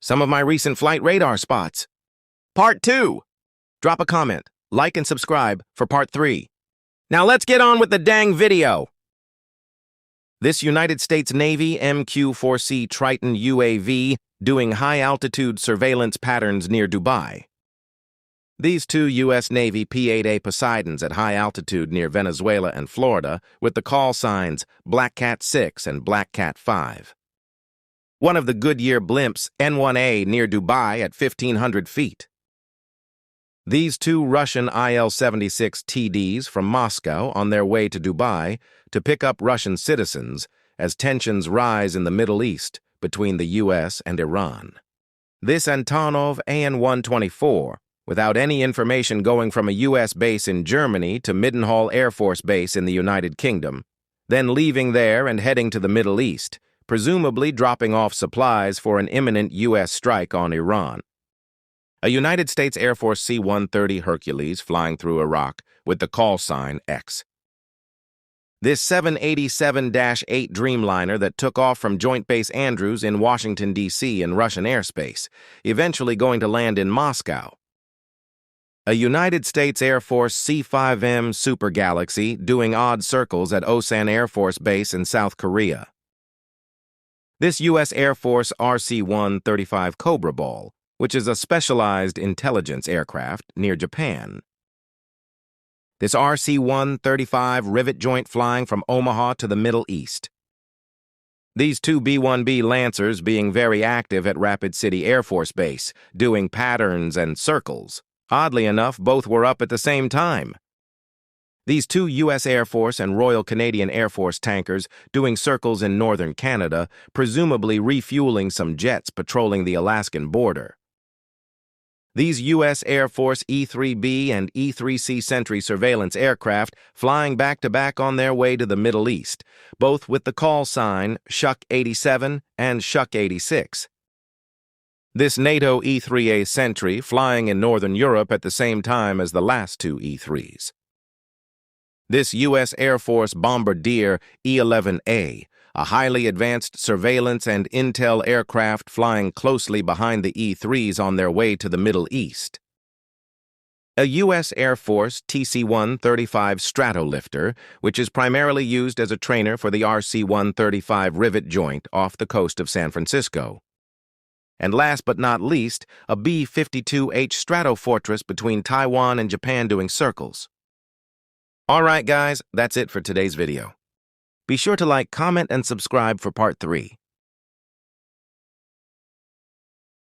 some of my recent flight radar spots. Part 2. Drop a comment, like and subscribe for Part 3. Now let's get on with the dang video. This United States Navy MQ-4C Triton UAV doing high-altitude surveillance patterns near Dubai. These two U.S. Navy P-8A Poseidons at high altitude near Venezuela and Florida with the call signs Black Cat 6 and Black Cat 5. One of the Goodyear blimps N-1A near Dubai at 1,500 feet. These two Russian IL-76 TDs from Moscow on their way to Dubai to pick up Russian citizens as tensions rise in the Middle East between the U.S. and Iran. This Antonov AN-124, without any information going from a U.S. base in Germany to Mildenhall Air Force Base in the United Kingdom, then leaving there and heading to the Middle East, presumably dropping off supplies for an imminent U.S. strike on Iran. A United States Air Force C-130 Hercules flying through Iraq with the call sign X. This 787-8 Dreamliner that took off from Joint Base Andrews in Washington, D.C. in Russian airspace, eventually going to land in Moscow. A United States Air Force C-5M Super Galaxy doing odd circles at Osan Air Force Base in South Korea. This U.S. Air Force RC-135 Cobra Ball, which is a specialized intelligence aircraft near Japan. This RC-135 rivet joint flying from Omaha to the Middle East. These two B-1B Lancers being very active at Rapid City Air Force Base, doing patterns and circles. Oddly enough, both were up at the same time. These two U.S. Air Force and Royal Canadian Air Force tankers doing circles in northern Canada, presumably refueling some jets patrolling the Alaskan border. These U.S. Air Force E-3B and E-3C Sentry surveillance aircraft flying back-to-back on their way to the Middle East, both with the call sign Shuk-87 and Shuk-86. This NATO E-3A Sentry flying in Northern Europe at the same time as the last two E-3s. This U.S. Air Force Bombardier E-11A, a highly advanced surveillance and intel aircraft flying closely behind the E-3s on their way to the Middle East. A U.S. Air Force TC-135 Stratolifter, which is primarily used as a trainer for the RC-135 rivet joint off the coast of San Francisco. And last but not least, a B-52H Stratofortress between Taiwan and Japan doing circles. All right, guys, that's it for today's video. Be sure to like, comment, and subscribe for Part 3.